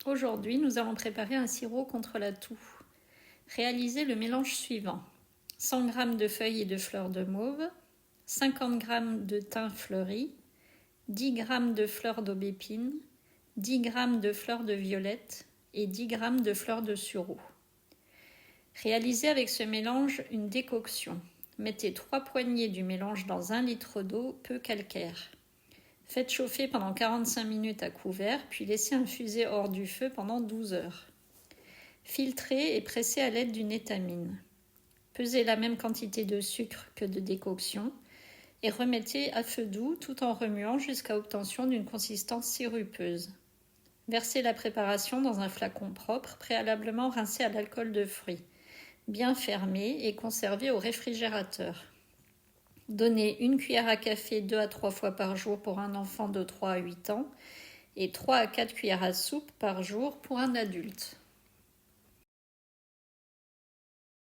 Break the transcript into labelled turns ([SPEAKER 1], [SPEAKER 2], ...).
[SPEAKER 1] Aujourd'hui, nous allons préparer un sirop contre la toux. Réalisez le mélange suivant. 100 g de feuilles et de fleurs de mauve, 50 g de thym fleuri, 10 g de fleurs d'aubépine, 10 g de fleurs de violette et 10 g de fleurs de sureau. Réalisez avec ce mélange une décoction. Mettez 3 poignées du mélange dans 1 litre d'eau peu calcaire. Faites chauffer pendant 45 minutes à couvert, puis laissez infuser hors du feu pendant 12 heures. Filtrez et pressez à l'aide d'une étamine. Pesez la même quantité de sucre que de décoction et remettez à feu doux tout en remuant jusqu'à obtention d'une consistance sirupeuse. Versez la préparation dans un flacon propre, préalablement rincé à l'alcool de fruits, bien fermé et conservé au réfrigérateur. Donnez 1 cuillère à café 2 à 3 fois par jour pour un enfant de 3 à 8 ans et 3 à 4 cuillères à soupe par jour pour un adulte.